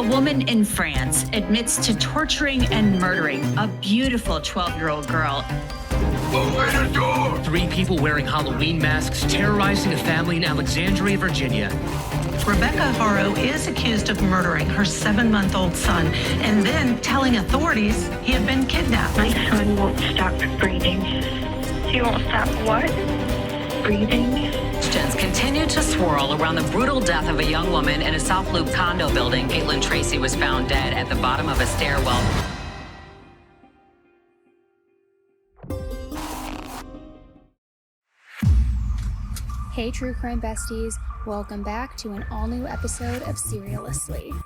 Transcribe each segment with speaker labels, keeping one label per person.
Speaker 1: A woman in France admits to torturing and murdering a beautiful 12-year-old girl.
Speaker 2: Open the door!
Speaker 3: 3 people wearing Halloween masks terrorizing a family in Alexandria, Virginia.
Speaker 4: Rebecca Haro is accused of murdering her 7-month-old son and then telling authorities he had been kidnapped.
Speaker 5: My son won't stop breathing. He won't stop what? Breathing.
Speaker 6: Questions continue to swirl around the brutal death of a young woman in a South Loop condo building. Caitlin Tracy was found dead at the bottom of a stairwell.
Speaker 7: Hey True Crime Besties, welcome back to an all-new episode of Serialously.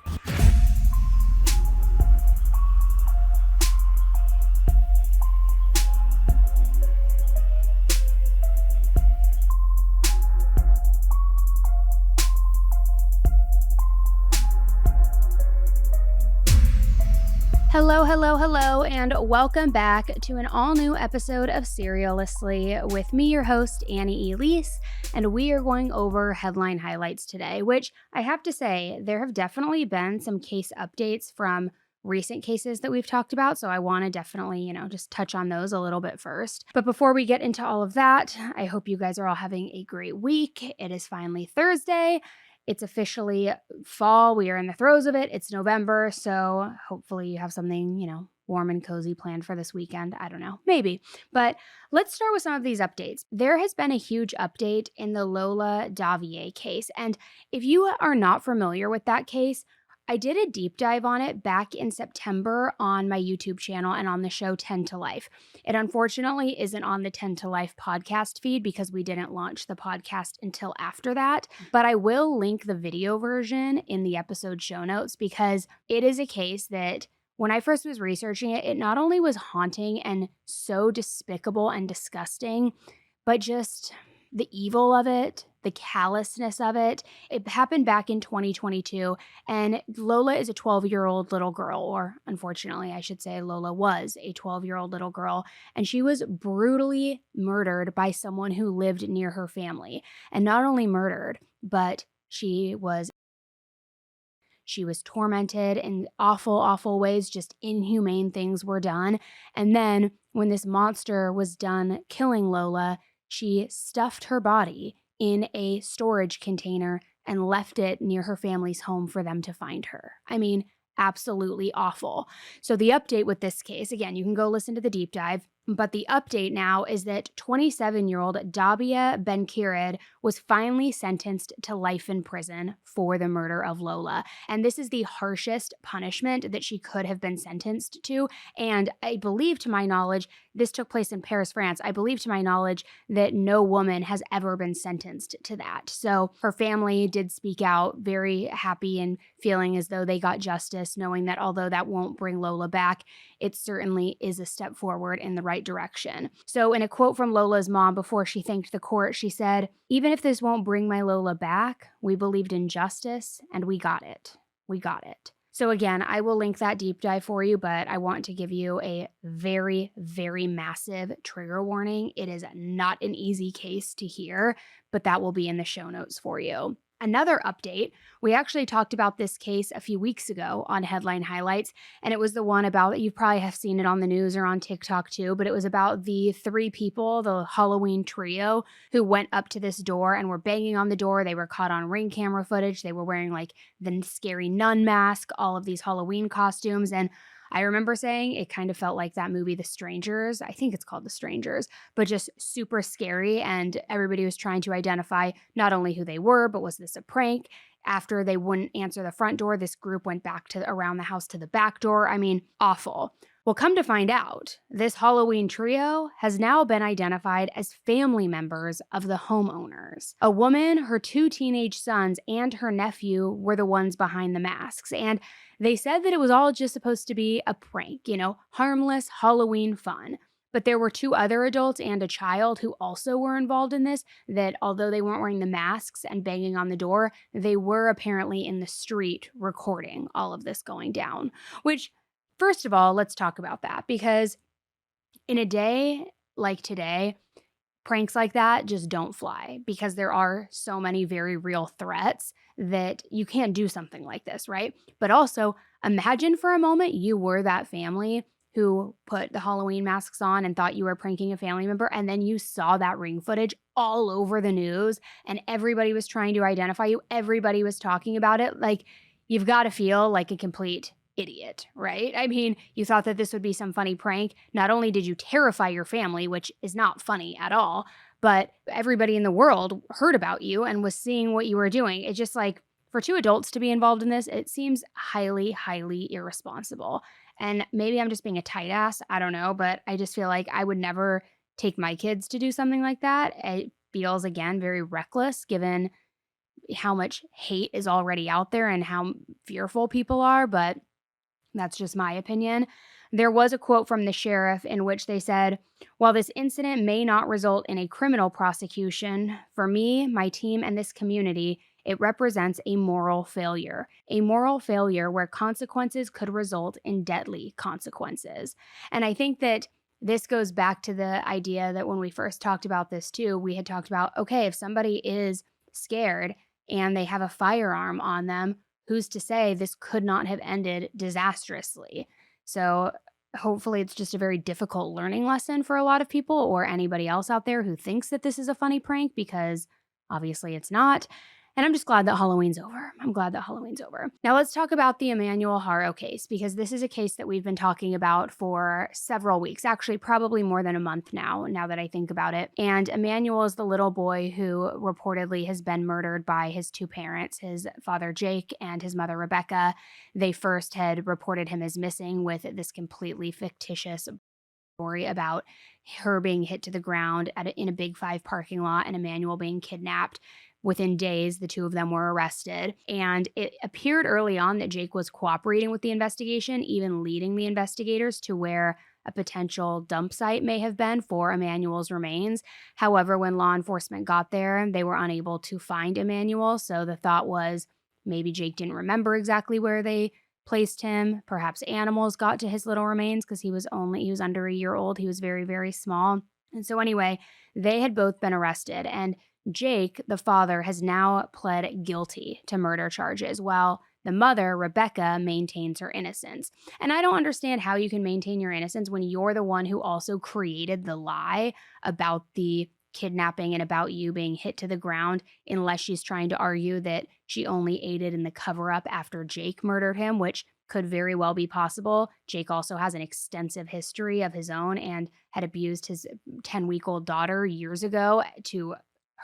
Speaker 7: Hello, and welcome back to an all-new episode of Serialously with me, your host, Annie Elise, and we are going over headline highlights today, which I have to say, there have definitely been some case updates from recent cases that we've talked about, so I want to definitely, just touch on those a little bit first. But before we get into all of that, I hope you guys are all having a great week. It is finally Thursday. It's officially fall. We are in the throes of it. It's November, so hopefully you have something, warm and cozy planned for this weekend. I don't know, maybe. But let's start with some of these updates. There has been a huge update in the Lola Davier case, and if you are not familiar with that case, I did a deep dive on it back in September on my YouTube channel and on the show 10 to Life. It unfortunately isn't on the 10 to Life podcast feed because we didn't launch the podcast until after that, but I will link the video version in the episode show notes because it is a case that when I first was researching it, it not only was haunting and so despicable and disgusting, but just the evil of it, the callousness of it. It happened back in 2022, and Lola is a 12-year-old little girl, or unfortunately, I should say Lola was a 12-year-old little girl, and she was brutally murdered by someone who lived near her family. And not only murdered, but she was tormented in awful, awful ways. Just inhumane things were done. And then when this monster was done killing Lola, she stuffed her body in a storage container and left it near her family's home for them to find her. I mean, absolutely awful. So the update with this case, again, you can go listen to the deep dive, but the update now is that 27-year-old Dabia Ben-Kirid was finally sentenced to life in prison for the murder of Lola. And this is the harshest punishment that she could have been sentenced to. And I believe, to my knowledge, this took place in Paris, France. I believe, to my knowledge, that no woman has ever been sentenced to that. So her family did speak out, very happy and feeling as though they got justice, knowing that although that won't bring Lola back, it certainly is a step forward in the right direction. So in a quote from Lola's mom before she thanked the court, she said, "Even if this won't bring my Lola back, we believed in justice and we got it. We got it." So again, I will link that deep dive for you, but I want to give you a very, very massive trigger warning. It is not an easy case to hear, but that will be in the show notes for you. Another update, we actually talked about this case a few weeks ago on Headline Highlights, and it was the one about, you probably have seen it on the news or on TikTok too, but it was about the 3 people, the Halloween trio, who went up to this door and were banging on the door. They were caught on Ring camera footage. They were wearing like the scary nun mask, all of these Halloween costumes, and I remember saying it kind of felt like that movie, The Strangers. I think it's called The Strangers, but just super scary. And everybody was trying to identify not only who they were, but was this a prank? After they wouldn't answer the front door, this group went back to around the house to the back door. I mean, awful. Well, come to find out, this Halloween trio has now been identified as family members of the homeowners. A woman, her 2 teenage sons, and her nephew were the ones behind the masks. And they said that it was all just supposed to be a prank, harmless Halloween fun. But there were 2 other adults and a child who also were involved in this, that although they weren't wearing the masks and banging on the door, they were apparently in the street recording all of this going down. Which, first of all, let's talk about that, because in a day like today, pranks like that just don't fly because there are so many very real threats that you can't do something like this, right? But also, imagine for a moment you were that family who put the Halloween masks on and thought you were pranking a family member, and then you saw that ring footage all over the news and everybody was trying to identify you. Everybody was talking about it. Like, you've got to feel like a complete idiot, right? I mean, you thought that this would be some funny prank. Not only did you terrify your family, which is not funny at all, but everybody in the world heard about you and was seeing what you were doing. It's just like, for two adults to be involved in this, it seems highly, highly irresponsible. And maybe I'm just being a tight ass. I don't know, but I just feel like I would never take my kids to do something like that. It feels, again, very reckless given how much hate is already out there and how fearful people are, but that's just my opinion. There was a quote from the sheriff in which they said, "While this incident may not result in a criminal prosecution, for me, my team, and this community, it represents a moral failure. A moral failure where consequences could result in deadly consequences." And I think that this goes back to the idea that when we first talked about this too, we had talked about, okay, if somebody is scared and they have a firearm on them, who's to say this could not have ended disastrously? So hopefully it's just a very difficult learning lesson for a lot of people or anybody else out there who thinks that this is a funny prank, because obviously it's not. And I'm just glad that Halloween's over. I'm glad that Halloween's over. Now let's talk about the Emmanuel Haro case, because this is a case that we've been talking about for several weeks, actually probably more than a month now that I think about it. And Emmanuel is the little boy who reportedly has been murdered by his two parents, his father Jake and his mother Rebecca. They first had reported him as missing with this completely fictitious story about her being hit to the ground in a Big Five parking lot and Emmanuel being kidnapped. Within days, the two of them were arrested, and it appeared early on that Jake was cooperating with the investigation, even leading the investigators to where a potential dump site may have been for Emmanuel's remains. However, when law enforcement got there, they were unable to find Emmanuel, so the thought was maybe Jake didn't remember exactly where they placed him. Perhaps animals got to his little remains because he was under a year old. He was very, very small. And so anyway, they had both been arrested, and Jake, the father, has now pled guilty to murder charges, while the mother, Rebecca, maintains her innocence. And I don't understand how you can maintain your innocence when you're the one who also created the lie about the kidnapping and about you being hit to the ground, unless she's trying to argue that she only aided in the cover-up after Jake murdered him, which could very well be possible. Jake also has an extensive history of his own and had abused his 10-week-old daughter years ago to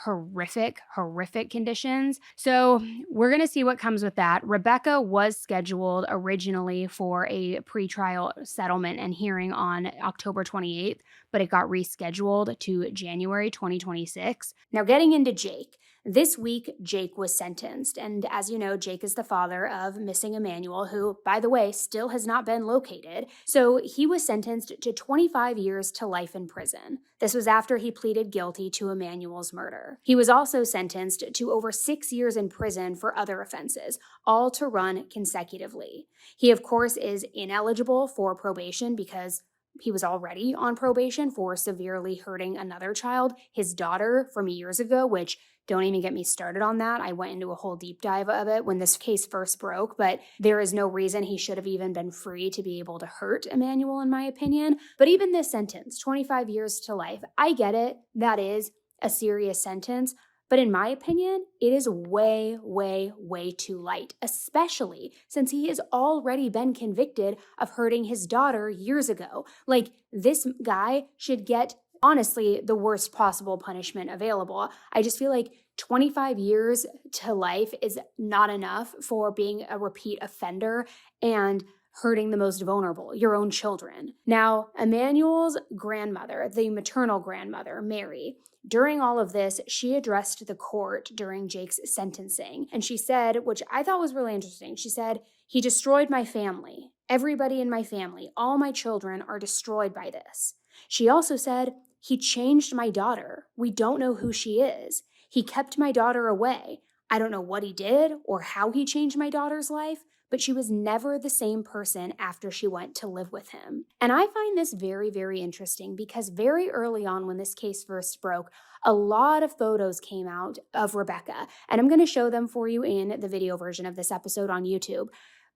Speaker 7: horrific conditions. So we're going to see what comes with that. Rebecca was scheduled originally for a pretrial settlement and hearing on October 28th, but it got rescheduled to January 2026. Now, getting into Jake. This week, Jake was sentenced, and as you know, Jake is the father of missing Emmanuel, who, by the way, still has not been located. So he was sentenced to 25 years to life in prison. This was after he pleaded guilty to Emmanuel's murder. He was also sentenced to over 6 years in prison for other offenses, all to run consecutively. He, of course, is ineligible for probation because he was already on probation for severely hurting another child, his daughter, from years ago, which don't even get me started on that. I went into a whole deep dive of it when this case first broke, but there is no reason he should have even been free to be able to hurt Emmanuel, in my opinion. But even this sentence, 25 years to life, I get it. That is a serious sentence. But in my opinion, it is way, way, way too light, especially since he has already been convicted of hurting his daughter years ago. Like, this guy should get, honestly, the worst possible punishment available. I just feel like 25 years to life is not enough for being a repeat offender and hurting the most vulnerable, your own children. Now, Emmanuel's grandmother, the maternal grandmother, Mary, during all of this, she addressed the court during Jake's sentencing, and she said, which I thought was really interesting, she said, "He destroyed my family. Everybody in my family, all my children are destroyed by this." She also said, "He changed my daughter. We don't know who she is. He kept my daughter away. I don't know what he did or how he changed my daughter's life, but she was never the same person after she went to live with him. And I find this very, very interesting because very early on when this case first broke, a lot of photos came out of Rebecca. And I'm going to show them for you in the video version of this episode on YouTube.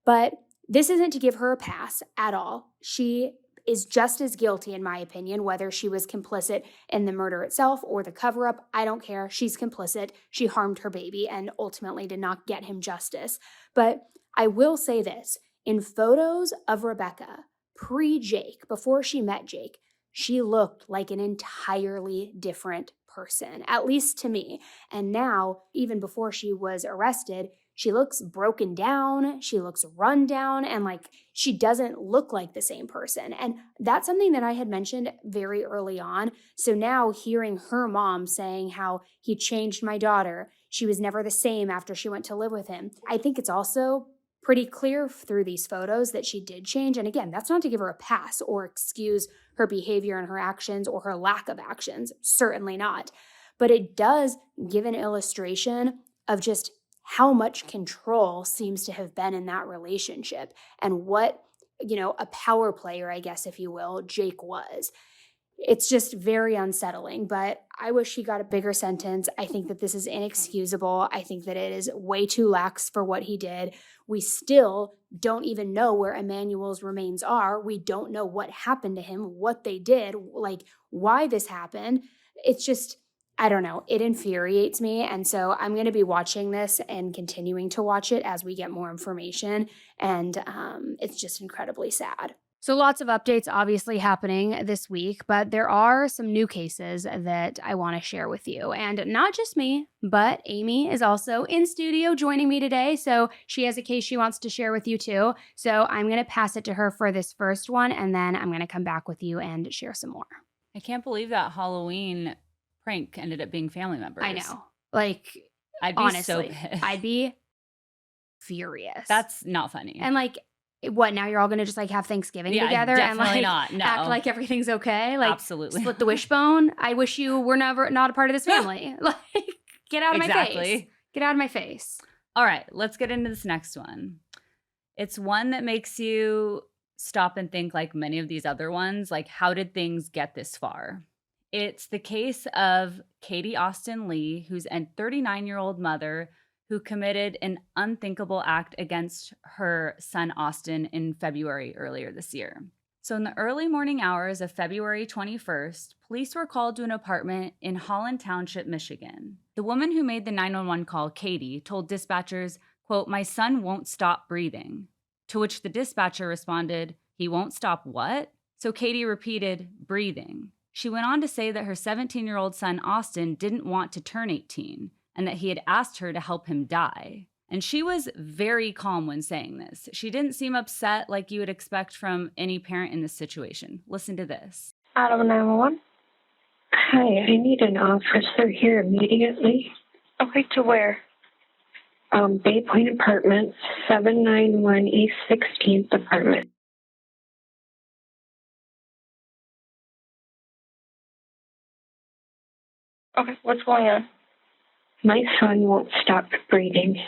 Speaker 7: But this isn't to give her a pass at all. She is just as guilty, in my opinion, whether she was complicit in the murder itself or the cover-up. I don't care. She's complicit. She harmed her baby and ultimately did not get him justice. But I will say this. In photos of Rebecca, pre-Jake, before she met Jake, she looked like an entirely different person, at least to me. And now, even before she was arrested, she looks broken down, she looks run down, and like she doesn't look like the same person. And that's something that I had mentioned very early on. So now hearing her mom saying how he changed my daughter, she was never the same after she went to live with him. I think it's also pretty clear through these photos that she did change. And again, that's not to give her a pass or excuse her behavior and her actions or her lack of actions. Certainly not. But it does give an illustration of just how much control seems to have been in that relationship and what, a power player, I guess, if you will, Jake was. It's just very unsettling, but I wish he got a bigger sentence. I think that this is inexcusable. I think that it is way too lax for what he did. We still don't even know where Emmanuel's remains are. We don't know what happened to him, what they did, like why this happened. It's just, I don't know. It infuriates me. And so I'm going to be watching this and continuing to watch it as we get more information. And it's just incredibly sad. So lots of updates obviously happening this week, but there are some new cases that I want to share with you. And not just me, but Amy is also in studio joining me today. So she has a case she wants to share with you too. So I'm going to pass it to her for this first one, and then I'm going to come back with you and share some more.
Speaker 8: I can't believe that Halloween prank ended up being family members.
Speaker 7: I know. Like,
Speaker 8: I'd be
Speaker 7: honestly,
Speaker 8: so pissed.
Speaker 7: I'd be furious.
Speaker 8: That's not funny.
Speaker 7: And like, what, now you're all going to just like have Thanksgiving together and like
Speaker 8: not. No.
Speaker 7: act like everything's okay? Like,
Speaker 8: absolutely.
Speaker 7: Split the wishbone? I wish you were not a part of this family. Like, get out of my face. Get out of my face.
Speaker 8: All right, let's get into this next one. It's one that makes you stop and think, like many of these other ones, like, how did things get this far? It's the case of Katie Austin Lee, who's a 39-year-old mother who committed an unthinkable act against her son Austin in February earlier this year. So in the early morning hours of February 21st, police were called to an apartment in Holland Township, Michigan. The woman who made the 911 call, Katie, told dispatchers, quote, "My son won't stop breathing." To which the dispatcher responded, "He won't stop what?" So Katie repeated, "Breathing." She went on to say that her 17-year-old son Austin didn't want to turn 18 and that he had asked her to help him die. And she was very calm when saying this. She didn't seem upset like you would expect from any parent in this situation. Listen to this.
Speaker 5: Adam 911.
Speaker 9: Hi, I need an officer here immediately.
Speaker 5: Okay, to where?
Speaker 9: Bay Point Apartments, 791 East 16th Apartment.
Speaker 5: Okay, what's going on?
Speaker 9: My son won't stop breathing.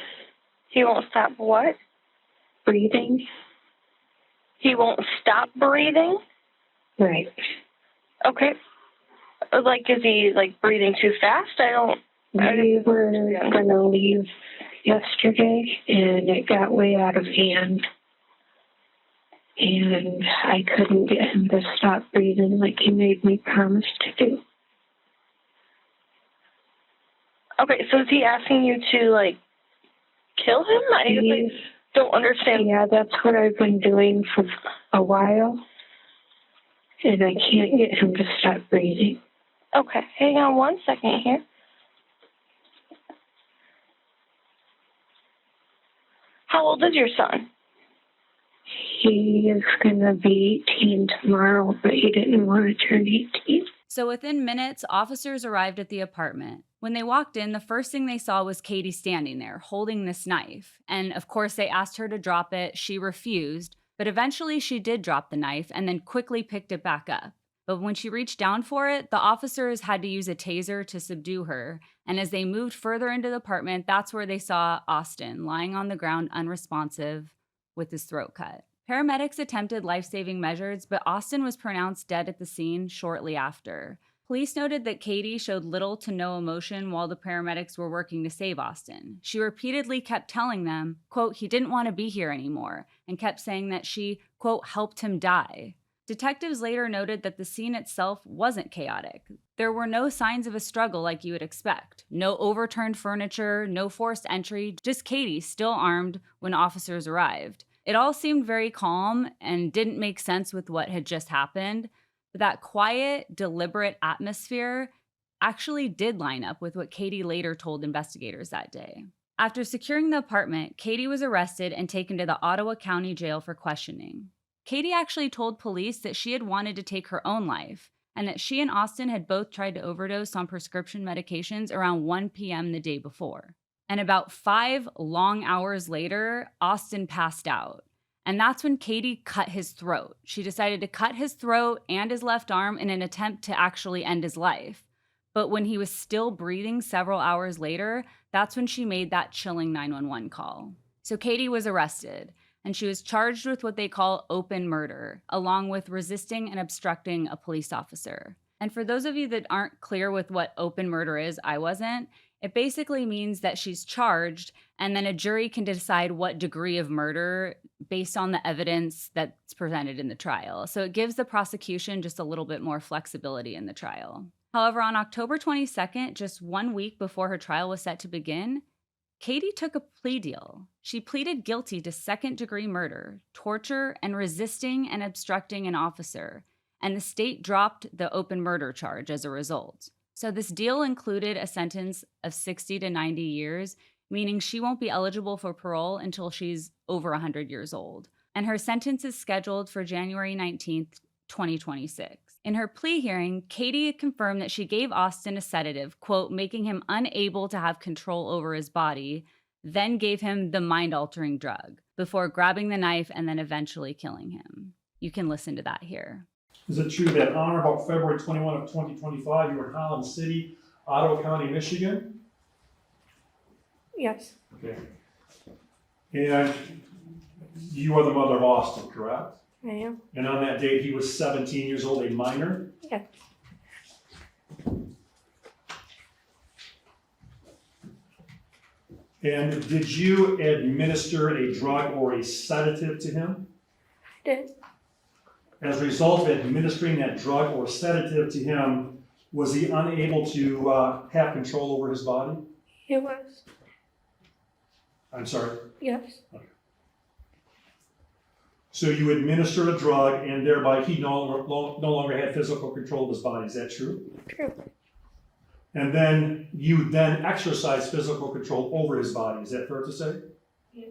Speaker 5: He won't stop what?
Speaker 9: Breathing?
Speaker 5: He won't stop breathing?
Speaker 9: Right.
Speaker 5: Okay. Like, is he, like, breathing too fast?
Speaker 9: We were going to leave yesterday, and it got way out of hand. And I couldn't get him to stop breathing like he made me promise to do.
Speaker 5: Okay, so is he asking you to, like, kill him? I don't understand.
Speaker 9: Yeah, that's what I've been doing for a while, and I can't get him to stop breathing.
Speaker 5: Okay, hang on one second here. How old is your son?
Speaker 9: He is going to be 18 tomorrow, but he didn't want to turn 18.
Speaker 8: So within minutes, officers arrived at the apartment. When they walked in, the first thing they saw was Katie standing there, holding this knife. And of course, they asked her to drop it. She refused, but eventually she did drop the knife and then quickly picked it back up. But when she reached down for it, the officers had to use a taser to subdue her. And as they moved further into the apartment, that's where they saw Austin lying on the ground unresponsive with his throat cut. Paramedics attempted life-saving measures, but Austin was pronounced dead at the scene shortly after. Police noted that Katie showed little to no emotion while the paramedics were working to save Austin. She repeatedly kept telling them, quote, he didn't want to be here anymore, and kept saying that she, quote, helped him die. Detectives later noted that the scene itself wasn't chaotic. There were no signs of a struggle like you would expect. No overturned furniture, no forced entry, just Katie still armed when officers arrived. It all seemed very calm and didn't make sense with what had just happened, but that quiet, deliberate atmosphere actually did line up with what Katie later told investigators that day. After securing the apartment, Katie was arrested and taken to the Ottawa County Jail for questioning. Katie actually told police that she had wanted to take her own life and that she and Austin had both tried to overdose on prescription medications around 1 p.m. the day before. And about 5 long hours later, Austin passed out. And that's when Katie cut his throat. She decided to cut his throat and his left arm in an attempt to actually end his life. But when he was still breathing several hours later, that's when she made that chilling 911 call. So Katie was arrested, and she was charged with what they call open murder, along with resisting and obstructing a police officer. And for those of you that aren't clear with what open murder is, I wasn't. It basically means that she's charged, and then a jury can decide what degree of murder based on the evidence that's presented in the trial. So it gives the prosecution just a little bit more flexibility in the trial. However, on October 22nd, just 1 week before her trial was set to begin, Katie took a plea deal. She pleaded guilty to second-degree murder, torture, and resisting and obstructing an officer, and the state dropped the open murder charge as a result. So this deal included a sentence of 60 to 90 years, meaning she won't be eligible for parole until she's over 100 years old. And her sentence is scheduled for January 19th, 2026. In her plea hearing, Katie confirmed that she gave Austin a sedative, quote, making him unable to have control over his body, then gave him the mind-altering drug before grabbing the knife and then eventually killing him. You can listen to that here.
Speaker 10: Is it true that on or about February 21 of 2025, you were in Holland City, Ottawa County, Michigan?
Speaker 9: Yes.
Speaker 10: Okay. And you are the mother of Austin, correct?
Speaker 9: I am.
Speaker 10: And on that date, he was 17 years old, a minor?
Speaker 9: Yes.
Speaker 10: And did you administer a drug or a sedative to him?
Speaker 9: I did.
Speaker 10: As a result of administering that drug or sedative to him, was he unable to have control over his body?
Speaker 9: He was.
Speaker 10: I'm sorry?
Speaker 9: Yes.
Speaker 10: So you administered a drug and thereby he no longer had physical control of his body, is that true?
Speaker 9: True.
Speaker 10: And then you then exercised physical control over his body, is that fair to say?
Speaker 9: Yeah.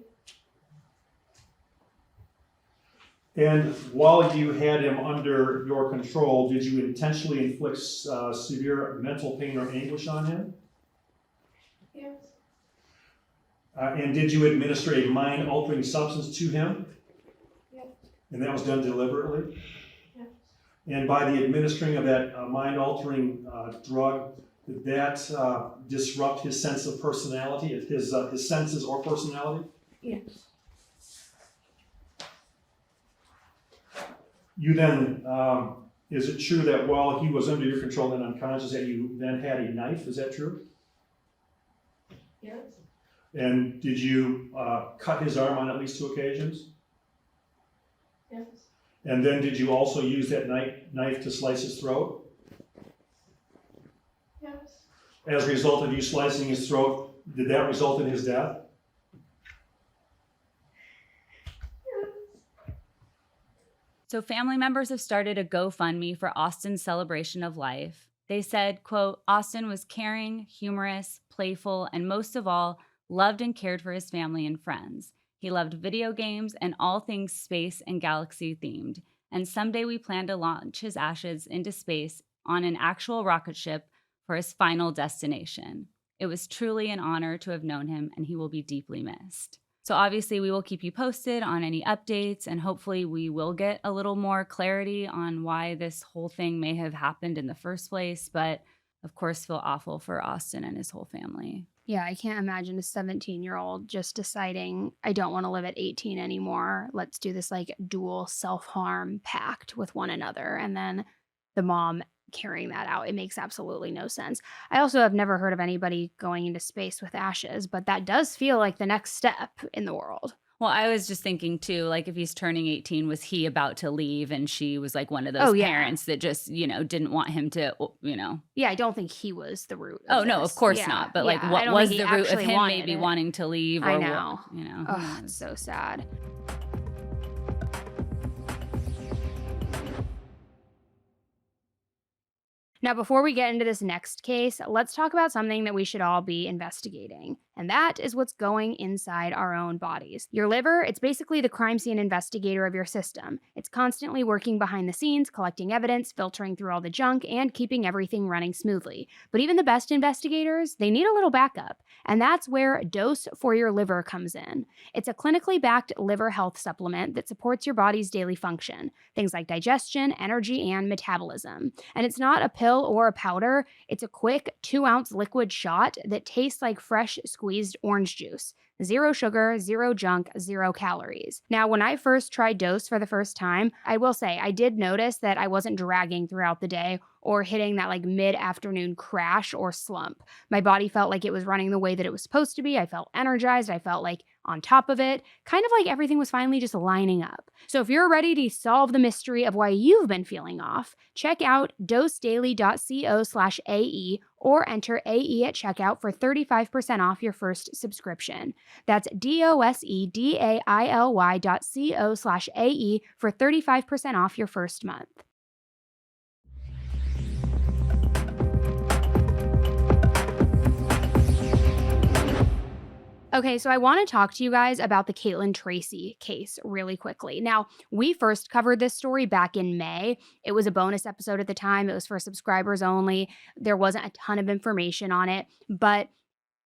Speaker 10: And while you had him under your control, did you intentionally inflict severe mental pain or anguish on him?
Speaker 9: Yes.
Speaker 10: And did you administer a mind-altering substance to him?
Speaker 9: Yes.
Speaker 10: And that was done deliberately?
Speaker 9: Yes.
Speaker 10: And by the administering of that mind-altering drug, did that disrupt his sense of personality, his senses or personality?
Speaker 9: Yes.
Speaker 10: You then, is it true that while he was under your control and unconscious that you then had a knife, is that true?
Speaker 9: Yes.
Speaker 10: And did you cut his arm on at least 2 occasions?
Speaker 9: Yes.
Speaker 10: And then did you also use that knife to slice his throat?
Speaker 9: Yes.
Speaker 10: As a result of you slicing his throat, did that result in his death?
Speaker 8: So family members have started a GoFundMe for Austin's celebration of life. They said, quote, Austin was caring, humorous, playful, and most of all, loved and cared for his family and friends. He loved video games and all things space and galaxy themed. And someday we plan to launch his ashes into space on an actual rocket ship for his final destination. It was truly an honor to have known him, and he will be deeply missed. So obviously we will keep you posted on any updates, and hopefully we will get a little more clarity on why this whole thing may have happened in the first place. But of course, feel awful for Austin and his whole family.
Speaker 7: Yeah, I can't imagine a 17-year-old just deciding, I don't want to live at 18 anymore. Let's do this like dual self-harm pact with one another. And then the mom carrying that out. It makes absolutely no sense. I also have never heard of anybody going into space with ashes, but that does feel like the next step in the world.
Speaker 8: Well, I was just thinking too, like if he's turning 18, was he about to leave and she was like one of those parents that just, didn't want him to,
Speaker 7: Yeah, I don't think he was the root
Speaker 8: Oh,
Speaker 7: of
Speaker 8: no,
Speaker 7: this.
Speaker 8: of course not. But like what was the root of him maybe wanting to leave? Or
Speaker 7: I know.
Speaker 8: What,
Speaker 7: It's so sad. Now, before we get into this next case, let's talk about something that we should all be investigating. And that is what's going inside our own bodies. Your liver, it's basically the crime scene investigator of your system. It's constantly working behind the scenes, collecting evidence, filtering through all the junk, and keeping everything running smoothly. But even the best investigators, they need a little backup. And that's where Dose for Your Liver comes in. It's a clinically backed liver health supplement that supports your body's daily function. Things like digestion, energy, and metabolism. And it's not a pill or a powder. It's a quick 2-ounce liquid shot that tastes like fresh squeezed orange juice. 0 sugar, 0 junk, 0 calories. Now, when I first tried Dose for the first time, I will say I did notice that I wasn't dragging throughout the day or hitting that like mid-afternoon crash or slump. My body felt like it was running the way that it was supposed to be. I felt energized. I felt like on top of it, kind of like everything was finally just lining up. So if you're ready to solve the mystery of why you've been feeling off, check out dosedaily.co/AE or enter AE at checkout for 35% off your first subscription. That's dosedaily.co/AE for 35% off your first month. Okay, so I want to talk to you guys about the Caitlin Tracy case really quickly. Now, we first covered this story back in May. It was a bonus episode at the time. It was for subscribers only. There wasn't a ton of information on it, but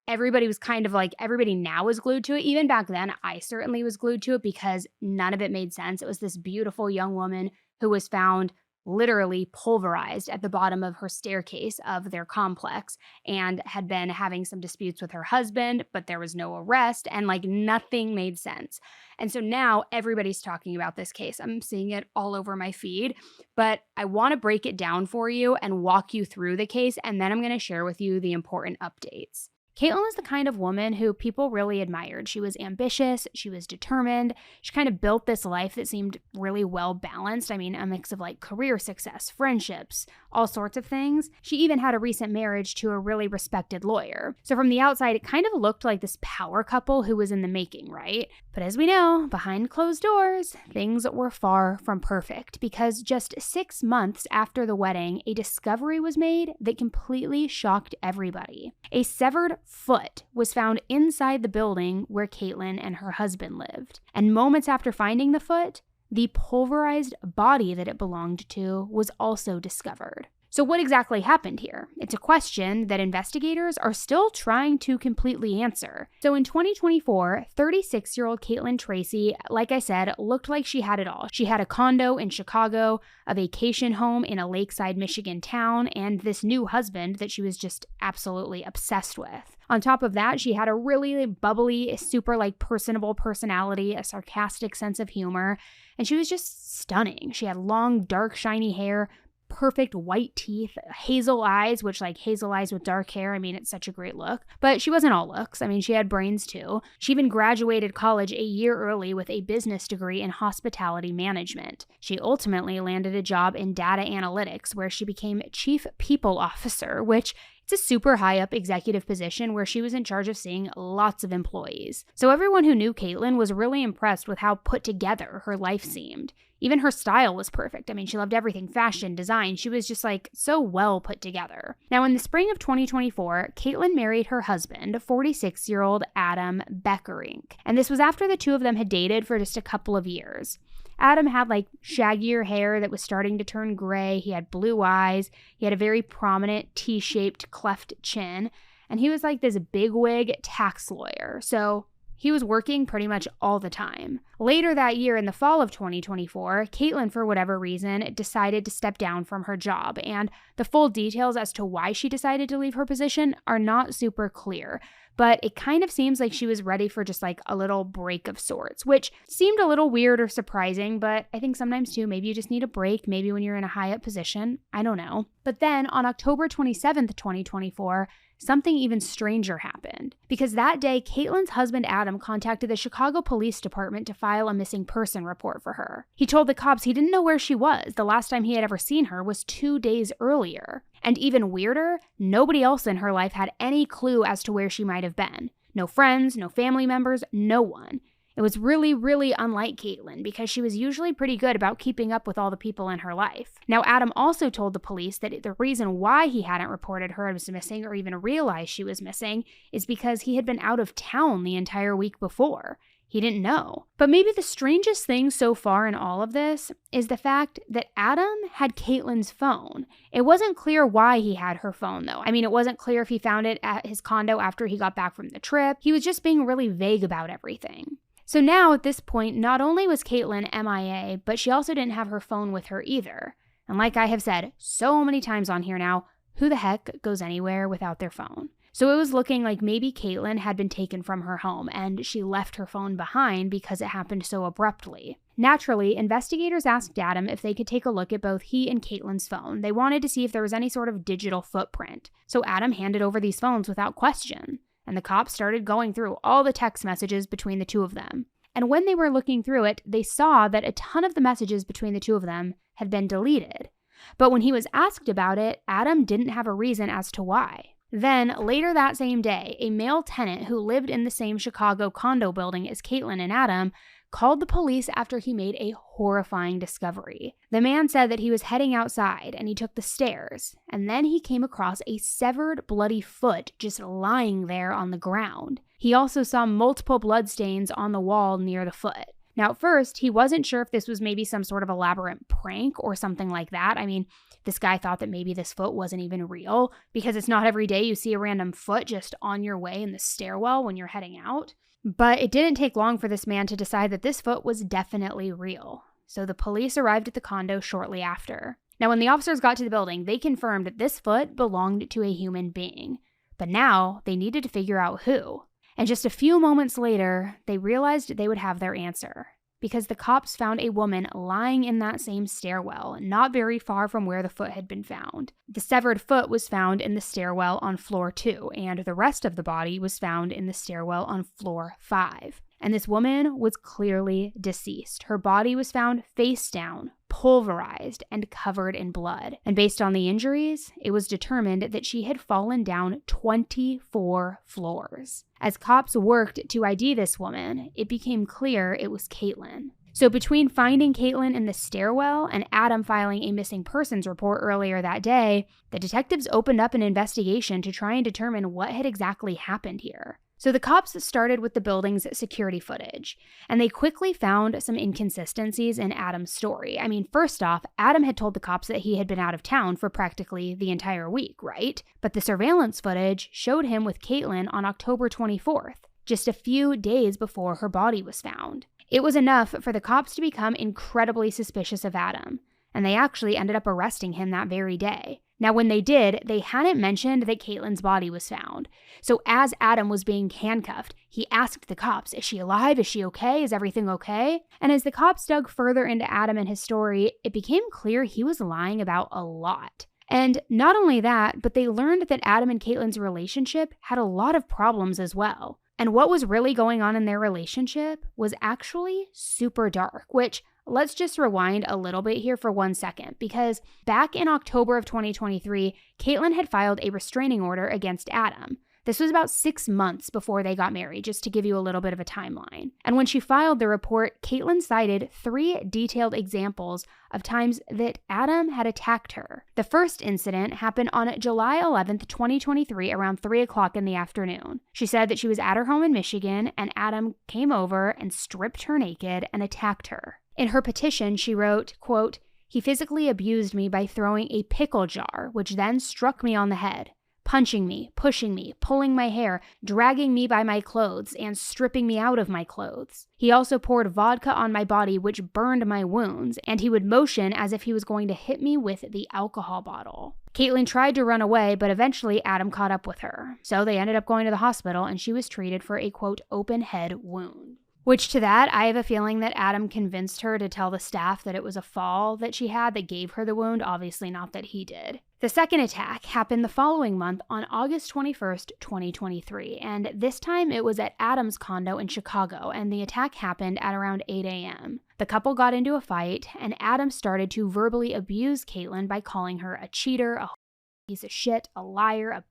Speaker 7: everybody was kind of like, everybody now is glued to it. Even back then, I certainly was glued to it because none of it made sense. It was this beautiful young woman who was found literally pulverized at the bottom of her staircase of their complex and had been having some disputes with her husband, but there was no arrest and like nothing made sense. And so now everybody's talking about this case. I'm seeing it all over my feed, but I want to break it down for you and walk you through the case, and then I'm going to share with you the important updates. Caitlin was the kind of woman who people really admired. She was ambitious, she was determined, she kind of built this life that seemed really well balanced. I mean, a mix of like career success, friendships, all sorts of things. She even had a recent marriage to a really respected lawyer. So from the outside, it kind of looked like this power couple who was in the making, right? But as we know, behind closed doors, things were far from perfect because just 6 months after the wedding, a discovery was made that completely shocked everybody. A severed foot was found inside the building where Caitlin and her husband lived. And moments after finding the foot, the pulverized body that it belonged to was also discovered. So what exactly happened here? It's a question that investigators are still trying to completely answer. So in 2024, 36-year-old Caitlin Tracy, like I said, looked like she had it all. She had a condo in Chicago, a vacation home in a lakeside Michigan town, and this new husband that she was just absolutely obsessed with. On top of that, she had a really bubbly, super personable personality, a sarcastic sense of humor, and she was just stunning. She had long, dark, shiny hair, perfect white teeth, hazel eyes, which hazel eyes with dark hair, I mean, it's such a great look. But she wasn't all looks. I mean, she had brains too. She even graduated college a year early with a business degree in hospitality management. She ultimately landed a job in data analytics where she became chief people officer, which it's a super high up executive position where she was in charge of seeing lots of employees. So everyone who knew Caitlin was really impressed with how put together her life seemed. Even her style was perfect. I mean, she loved everything fashion, design. She was just so well put together. Now, in the spring of 2024, Caitlin married her husband, 46-year-old Adam Beckerink. And this was after the two of them had dated for just a couple of years. Adam had shaggier hair that was starting to turn gray. He had blue eyes. He had a very prominent T-shaped cleft chin. And he was this bigwig tax lawyer. So He was working pretty much all the time. Later that year, in the fall of 2024, Caitlin, for whatever reason, decided to step down from her job, and the full details as to why she decided to leave her position are not super clear. But it kind of seems like she was ready for just like a little break of sorts, which seemed a little weird or surprising, but I think sometimes too, maybe you just need a break, maybe when you're in a high up position, I don't know. But then on October 27th, 2024, something even stranger happened. Because that day, Caitlin's husband Adam contacted the Chicago Police Department to file a missing person report for her. He told the cops he didn't know where she was. The last time he had ever seen her was 2 days earlier. And even weirder, nobody else in her life had any clue as to where she might have been. No friends, no family members, no one. It was really, really unlike Caitlin because she was usually pretty good about keeping up with all the people in her life. Now, Adam also told the police that the reason why he hadn't reported her as missing or even realized she was missing is because he had been out of town the entire week before. He didn't know. But maybe the strangest thing so far in all of this is the fact that Adam had Caitlin's phone. It wasn't clear why he had her phone, though. I mean, it wasn't clear if he found it at his condo after he got back from the trip. He was just being really vague about everything. So now, at this point, not only was Caitlin MIA, but she also didn't have her phone with her either. And like I have said so many times on here now, who the heck goes anywhere without their phone? So it was looking like maybe Caitlin had been taken from her home and she left her phone behind because it happened so abruptly. Naturally, investigators asked Adam if they could take a look at both he and Caitlin's phone. They wanted to see if there was any sort of digital footprint. So Adam handed over these phones without question. And the cops started going through all the text messages between the two of them. And when they were looking through it, they saw that a ton of the messages between the two of them had been deleted. But when he was asked about it, Adam didn't have a reason as to why. Then, later that same day, a male tenant who lived in the same Chicago condo building as Caitlin and Adam called the police after he made a horrifying discovery. The man said that he was heading outside and he took the stairs, and then he came across a severed, bloody foot just lying there on the ground. He also saw multiple bloodstains on the wall near the foot. Now, at first, he wasn't sure if this was maybe some sort of elaborate prank or something like that. I mean, this guy thought that maybe this foot wasn't even real because it's not every day you see a random foot just on your way in the stairwell when you're heading out. But it didn't take long for this man to decide that this foot was definitely real. So the police arrived at the condo shortly after. Now, when the officers got to the building, they confirmed that this foot belonged to a human being. But now they needed to figure out who. And just a few moments later, they realized they would have their answer. Because the cops found a woman lying in that same stairwell, not very far from where the foot had been found. The severed foot was found in the stairwell on floor 2, and the rest of the body was found in the stairwell on floor 5. And this woman was clearly deceased. Her body was found face down, pulverized, and covered in blood. And based on the injuries, it was determined that she had fallen down 24 floors. As cops worked to ID this woman, it became clear it was Caitlin. So between finding Caitlin in the stairwell and Adam filing a missing persons report earlier that day, the detectives opened up an investigation to try and determine what had exactly happened here. So the cops started with the building's security footage, and they quickly found some inconsistencies in Adam's story. I mean, first off, Adam had told the cops that he had been out of town for practically the entire week, right? But the surveillance footage showed him with Caitlin on October 24th, just a few days before her body was found. It was enough for the cops to become incredibly suspicious of Adam, and they actually ended up arresting him that very day. Now, when they did, they hadn't mentioned that Caitlin's body was found. So as Adam was being handcuffed, he asked the cops, is she alive? Is she okay? Is everything okay? And as the cops dug further into Adam and his story, it became clear he was lying about a lot. And not only that, but they learned that Adam and Caitlin's relationship had a lot of problems as well. And what was really going on in their relationship was actually super dark, which let's just rewind a little bit here for 1 second, because back in October of 2023, Caitlin had filed a restraining order against Adam. This was about 6 months before they got married, just to give you a little bit of a timeline. And when she filed the report, Caitlin cited 3 detailed examples of times that Adam had attacked her. The first incident happened on July 11th, 2023, around 3 o'clock in the afternoon. She said that she was at her home in Michigan, and Adam came over and stripped her naked and attacked her. In her petition, she wrote, quote, "He physically abused me by throwing a pickle jar, which then struck me on the head, punching me, pushing me, pulling my hair, dragging me by my clothes, and stripping me out of my clothes. He also poured vodka on my body, which burned my wounds, and he would motion as if he was going to hit me with the alcohol bottle. Caitlin tried to run away, but eventually Adam caught up with her. So they ended up going to the hospital, and she was treated for a, quote, open head wound. Which to that, I have a feeling that Adam convinced her to tell the staff that it was a fall that she had that gave her the wound, obviously not that he did. The second attack happened the following month on August 21st, 2023, and this time it was at Adam's condo in Chicago, and the attack happened at around 8 a.m. The couple got into a fight, and Adam started to verbally abuse Caitlin by calling her a cheater, a piece of shit, a liar,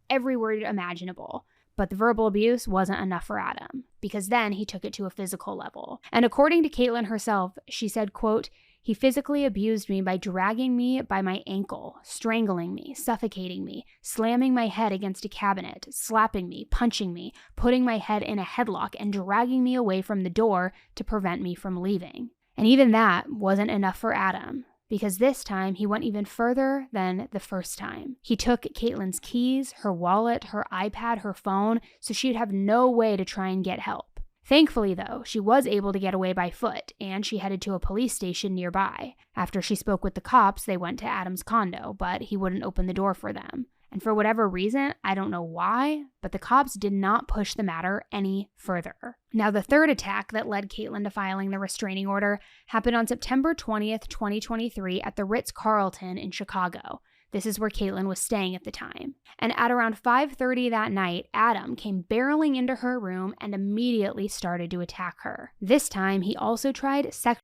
Speaker 7: every word imaginable. But the verbal abuse wasn't enough for Adam, because then he took it to a physical level. And according to Caitlin herself, she said, quote, he physically abused me by dragging me by my ankle, strangling me, suffocating me, slamming my head against a cabinet, slapping me, punching me, putting my head in a headlock, and dragging me away from the door to prevent me from leaving. And even that wasn't enough for Adam, because this time he went even further than the first time. He took Caitlin's keys, her wallet, her iPad, her phone, so she'd have no way to try and get help. Thankfully, though, she was able to get away by foot, and she headed to a police station nearby. After she spoke with the cops, they went to Adam's condo, but he wouldn't open the door for them. And for whatever reason, I don't know why, but the cops did not push the matter any further. Now, the third attack that led Caitlin to filing the restraining order happened on September 20th, 2023 at the Ritz-Carlton in Chicago. This is where Caitlin was staying at the time. And at around 5:30 that night, Adam came barreling into her room and immediately started to attack her. This time, he also tried sexually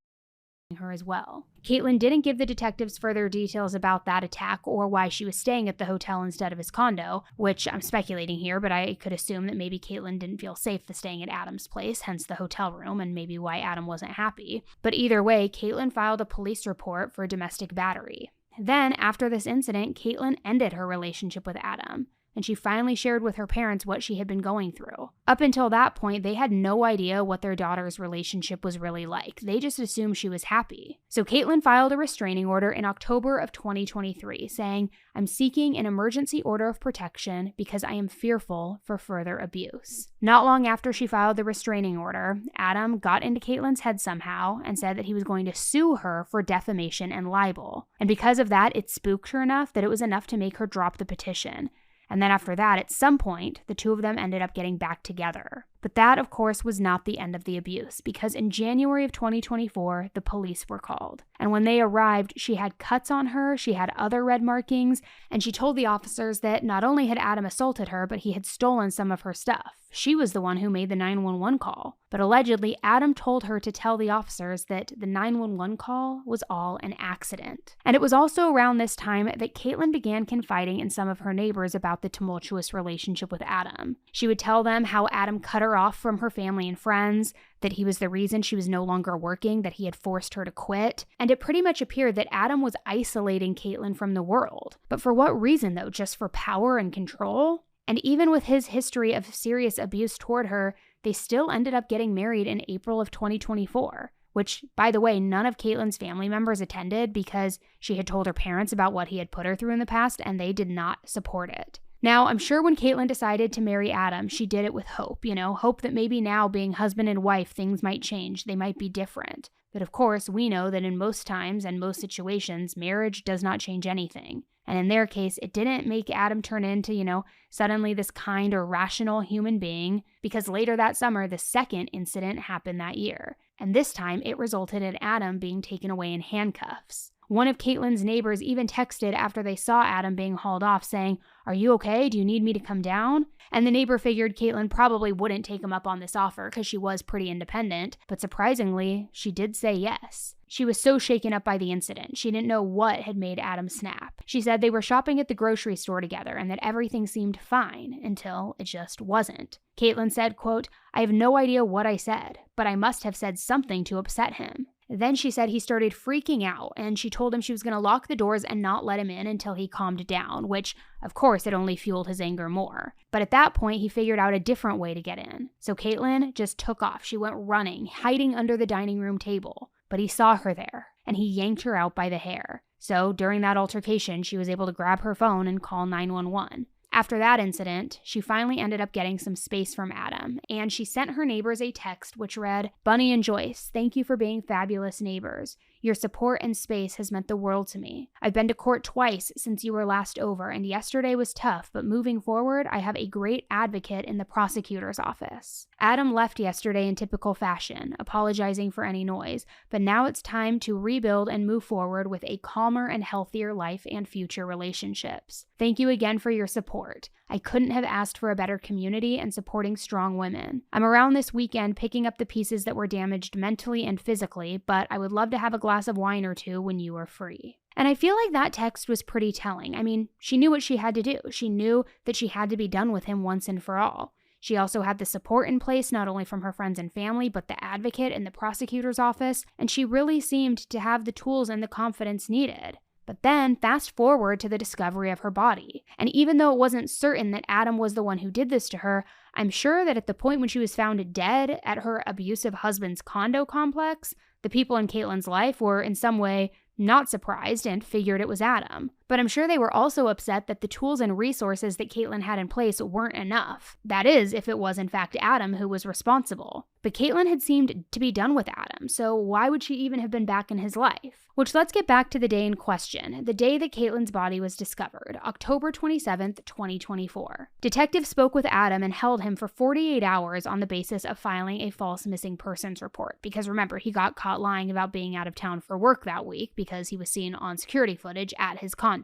Speaker 7: her as well. Caitlin didn't give the detectives further details about that attack or why she was staying at the hotel instead of his condo, which I'm speculating here, but I could assume that maybe Caitlin didn't feel safe staying at Adam's place, hence the hotel room, and maybe why Adam wasn't happy. But either way, Caitlin filed a police report for domestic battery. Then, after this incident, Caitlin ended her relationship with Adam, and she finally shared with her parents what she had been going through. Up until that point, they had no idea what their daughter's relationship was really like. They just assumed she was happy. So Caitlin filed a restraining order in October of 2023, saying, I'm seeking an emergency order of protection because I am fearful for further abuse. Not long after she filed the restraining order, Adam got into Caitlin's head somehow and said that he was going to sue her for defamation and libel. And because of that, it spooked her enough that it was enough to make her drop the petition. And then after that, at some point, the two of them ended up getting back together. But that, of course, was not the end of the abuse, because in January of 2024, the police were called. And when they arrived, she had cuts on her, she had other red markings, and she told the officers that not only had Adam assaulted her, but he had stolen some of her stuff. She was the one who made the 911 call. But allegedly, Adam told her to tell the officers that the 911 call was all an accident. And it was also around this time that Caitlin began confiding in some of her neighbors about the tumultuous relationship with Adam. She would tell them how Adam cut her off from her family and friends, that he was the reason she was no longer working, that he had forced her to quit, and it pretty much appeared that Adam was isolating Caitlin from the world. But for what reason, though? Just for power and control? And even with his history of serious abuse toward her, they still ended up getting married in April of 2024, which, by the way, none of Caitlin's family members attended because she had told her parents about what he had put her through in the past, and they did not support it. Now, I'm sure when Caitlin decided to marry Adam, she did it with hope, hope that maybe now being husband and wife, things might change, they might be different. But of course, we know that in most times and most situations, marriage does not change anything. And in their case, it didn't make Adam turn into, suddenly this kind or rational human being, because later that summer, the second incident happened that year. And this time, it resulted in Adam being taken away in handcuffs. One of Caitlin's neighbors even texted after they saw Adam being hauled off saying, "Are you okay? Do you need me to come down?" And the neighbor figured Caitlin probably wouldn't take him up on this offer because she was pretty independent, but surprisingly, she did say yes. She was so shaken up by the incident, she didn't know what had made Adam snap. She said they were shopping at the grocery store together and that everything seemed fine until it just wasn't. Caitlin said, quote, "I have no idea what I said, but I must have said something to upset him." Then she said he started freaking out, and she told him she was going to lock the doors and not let him in until he calmed down, which, of course, it only fueled his anger more. But at that point, he figured out a different way to get in. So Caitlin just took off. She went running, hiding under the dining room table. But he saw her there, and he yanked her out by the hair. So during that altercation, she was able to grab her phone and call 911. After that incident, she finally ended up getting some space from Adam, and she sent her neighbors a text which read, "Bunny and Joyce, thank you for being fabulous neighbors. Your support and space has meant the world to me. I've been to court twice since you were last over, and yesterday was tough, but moving forward, I have a great advocate in the prosecutor's office." Adam left yesterday in typical fashion, apologizing for any noise, but now it's time to rebuild and move forward with a calmer and healthier life and future relationships. Thank you again for your support. I couldn't have asked for a better community and supporting strong women. I'm around this weekend picking up the pieces that were damaged mentally and physically, but I would love to have a glass of wine or two when you are free. And I feel like that text was pretty telling. I mean, she knew what she had to do. She knew that she had to be done with him once and for all. She also had the support in place, not only from her friends and family, but the advocate in the prosecutor's office, and she really seemed to have the tools and the confidence needed. But then, fast forward to the discovery of her body. And even though it wasn't certain that Adam was the one who did this to her, I'm sure that at the point when she was found dead at her abusive husband's condo complex, the people in Caitlin's life were in some way not surprised and figured it was Adam. But I'm sure they were also upset that the tools and resources that Caitlin had in place weren't enough. That is, if it was in fact Adam who was responsible. But Caitlin had seemed to be done with Adam, so why would she even have been back in his life? Which, let's get back to the day in question, the day that Caitlin's body was discovered, October 27th, 2024. Detectives spoke with Adam and held him for 48 hours on the basis of filing a false missing persons report. Because remember, he got caught lying about being out of town for work that week because he was seen on security footage at his condo.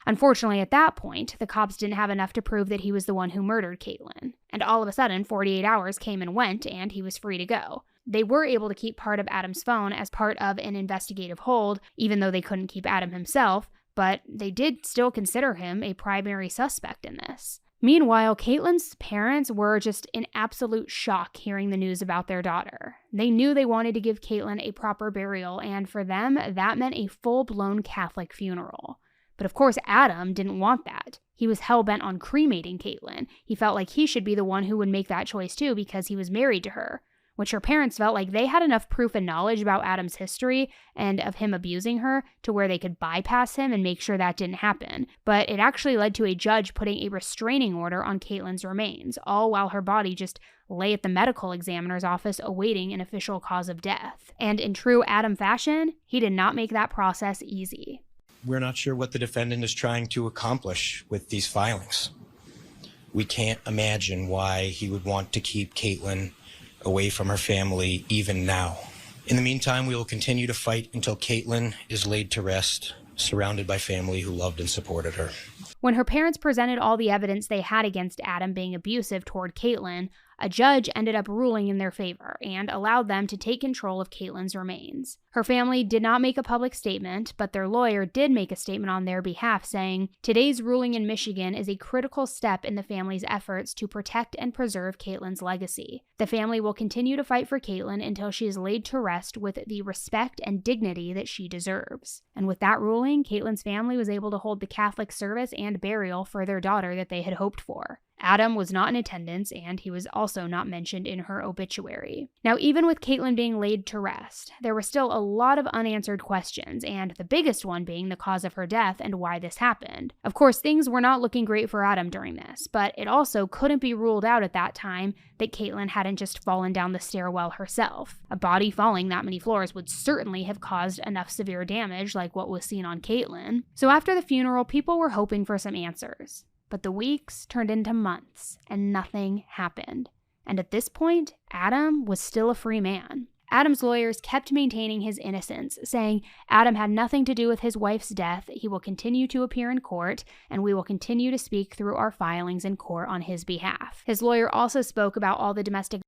Speaker 7: Unfortunately, at that point, the cops didn't have enough to prove that he was the one who murdered Caitlin. And all of a sudden, 48 hours came and went, and he was free to go. They were able to keep part of Adam's phone as part of an investigative hold, even though they couldn't keep Adam himself, but they did still consider him a primary suspect in this. Meanwhile, Caitlin's parents were just in absolute shock hearing the news about their daughter. They knew they wanted to give Caitlin a proper burial, and for them, that meant a full-blown Catholic funeral. But of course, Adam didn't want that. He was hell-bent on cremating Caitlin. He felt like he should be the one who would make that choice too because he was married to her, which her parents felt like they had enough proof and knowledge about Adam's history and of him abusing her to where they could bypass him and make sure that didn't happen. But it actually led to a judge putting a restraining order on Caitlin's remains, all while her body just lay at the medical examiner's office awaiting an official cause of death. And in true Adam fashion, he did not make that process easy.
Speaker 11: We're not sure what the defendant is trying to accomplish with these filings. We can't imagine why he would want to keep Caitlin away from her family even now. In the meantime, we will continue to fight until Caitlin is laid to rest, surrounded by family who loved and supported her.
Speaker 7: When her parents presented all the evidence they had against Adam being abusive toward Caitlin, a judge ended up ruling in their favor and allowed them to take control of Caitlin's remains. Her family did not make a public statement, but their lawyer did make a statement on their behalf saying, "Today's ruling in Michigan is a critical step in the family's efforts to protect and preserve Caitlin's legacy. The family will continue to fight for Caitlin until she is laid to rest with the respect and dignity that she deserves." And with that ruling, Caitlin's family was able to hold the Catholic service and burial for their daughter that they had hoped for. Adam was not in attendance, and he was also not mentioned in her obituary. Now, even with Caitlin being laid to rest, there were still a lot of unanswered questions, and the biggest one being the cause of her death and why this happened. Of course, things were not looking great for Adam during this, but it also couldn't be ruled out at that time that Caitlin hadn't just fallen down the stairwell herself. A body falling that many floors would certainly have caused enough severe damage like what was seen on Caitlin. So after the funeral, people were hoping for some answers. But the weeks turned into months, and nothing happened. And at this point, Adam was still a free man. Adam's lawyers kept maintaining his innocence, saying Adam had nothing to do with his wife's death, he will continue to appear in court, and we will continue to speak through our filings in court on his behalf. His lawyer also spoke about all the domestic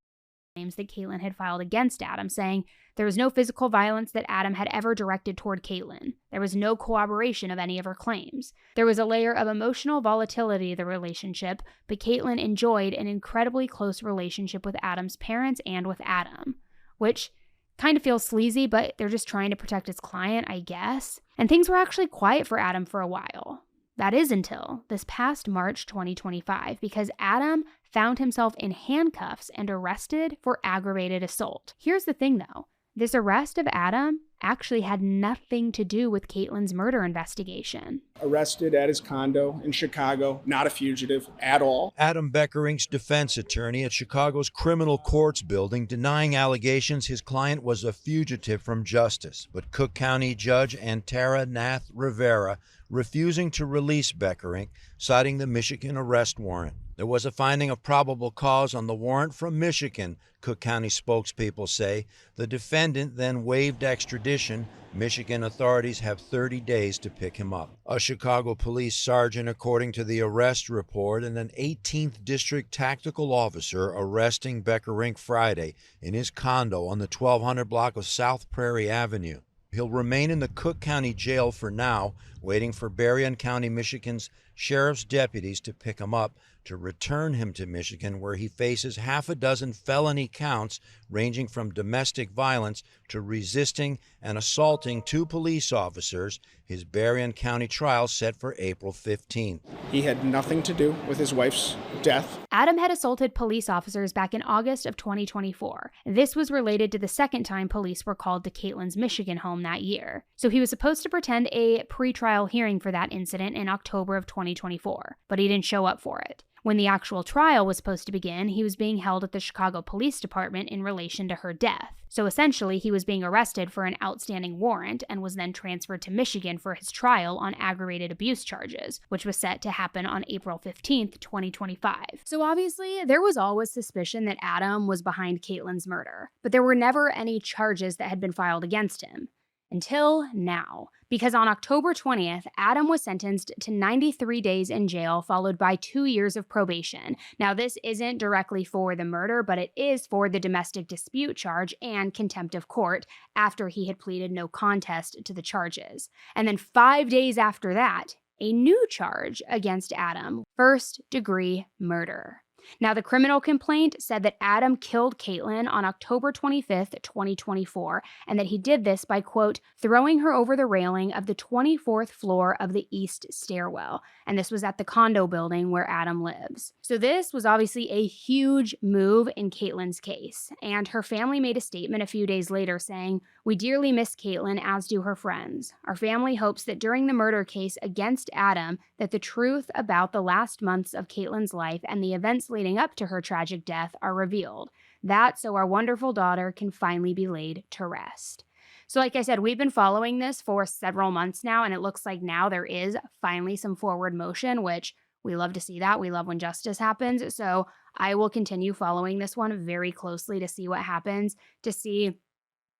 Speaker 7: claims that Caitlin had filed against Adam, saying there was no physical violence that Adam had ever directed toward Caitlin. There was no corroboration of any of her claims. There was a layer of emotional volatility to the relationship, but Caitlin enjoyed an incredibly close relationship with Adam's parents and with Adam, which kind of feels sleazy, but they're just trying to protect his client, I guess. And things were actually quiet for Adam for a while. That is until this past March 2025, because Adam found himself in handcuffs and arrested for aggravated assault. Here's the thing though, this arrest of Adam actually had nothing to do with Caitlin's murder investigation.
Speaker 12: Arrested at his condo in Chicago, not a fugitive at all.
Speaker 13: Adam Beckerink's defense attorney at Chicago's Criminal Courts building denying allegations his client was a fugitive from justice, but Cook County Judge Antara Nath Rivera refusing to release Beckerink, citing the Michigan arrest warrant. There was a finding of probable cause on the warrant from Michigan, Cook County spokespeople say. The defendant then waived extradition. Michigan authorities have 30 days to pick him up. A Chicago police sergeant, according to the arrest report, and an 18th District tactical officer arresting Beckerink Friday in his condo on the 1200 block of South Prairie Avenue. He'll remain in the Cook County Jail for now, waiting for Berrien County, Michigan's sheriff's deputies to pick him up to return him to Michigan, where he faces half a dozen felony counts ranging from domestic violence to resisting and assaulting 2 police officers. His Berrien County trial set for April 15th.
Speaker 12: He had nothing to do with his wife's death.
Speaker 7: Adam had assaulted police officers back in August of 2024. This was related to the second time police were called to Caitlin's Michigan home that year. So he was supposed to attend a pretrial hearing for that incident in October of 2024, but he didn't show up for it. When the actual trial was supposed to begin, he was being held at the Chicago Police Department in relation to her death. So essentially, he was being arrested for an outstanding warrant and was then transferred to Michigan for his trial on aggravated abuse charges, which was set to happen on April 15th, 2025. So obviously, there was always suspicion that Adam was behind Caitlin's murder, but there were never any charges that had been filed against him. Until now, because on October 20th, Adam was sentenced to 93 days in jail, followed by 2 years of probation. Now, this isn't directly for the murder, but it is for the domestic dispute charge and contempt of court after he had pleaded no contest to the charges. And then 5 days after that, a new charge against Adam, first-degree murder. Now, the criminal complaint said that Adam killed Caitlin on October 25th, 2024, and that he did this by, quote, throwing her over the railing of the 24th floor of the east stairwell. And this was at the condo building where Adam lives. So this was obviously a huge move in Caitlin's case. And her family made a statement a few days later saying, "We dearly miss Caitlin, as do her friends. Our family hopes that during the murder case against Adam, that the truth about the last months of Caitlin's life and the events leading up to her tragic death are revealed. That so our wonderful daughter can finally be laid to rest." So like I said, we've been following this for several months now, and it looks like now there is finally some forward motion, which we love to see that. We love when justice happens. So I will continue following this one very closely to see what happens, to see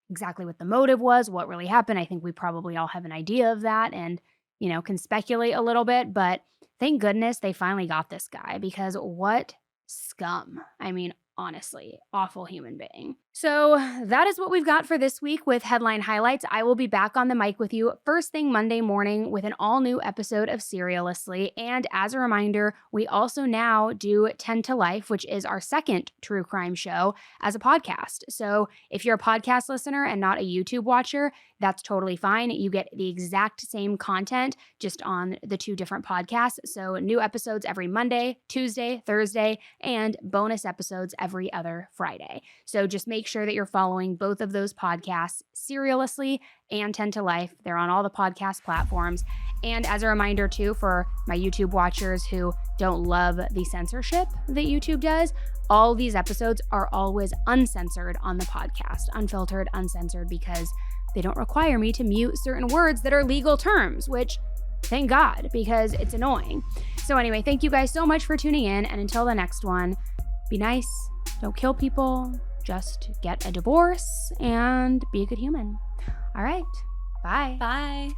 Speaker 7: exactly what the motive was, what really happened. I think we probably all have an idea of that and, you know, can speculate a little bit, but thank goodness they finally got this guy, because what scum. I mean, honestly, awful human being. So that is what we've got for this week with headline highlights. I will be back on the mic with you first thing Monday morning with an all new episode of Serialously. And as a reminder, we also now do 10 to Life, which is our second true crime show, as a podcast. So if you're a podcast listener and not a YouTube watcher, that's totally fine. You get the exact same content just on the 2 different podcasts. So new episodes every Monday, Tuesday, Thursday, and bonus episodes every other Friday. So just make sure that you're following both of those podcasts, Serialously and 10 to Life. They're on all the podcast platforms. And as a reminder too, for my YouTube watchers who don't love the censorship that YouTube does, all these episodes are always uncensored on the podcast, unfiltered, uncensored, because they don't require me to mute certain words that are legal terms, which thank God, because it's annoying. So anyway, thank you guys so much for tuning in. And until the next one, be nice, don't kill people, just get a divorce and be a good human. All right, bye.
Speaker 8: Bye.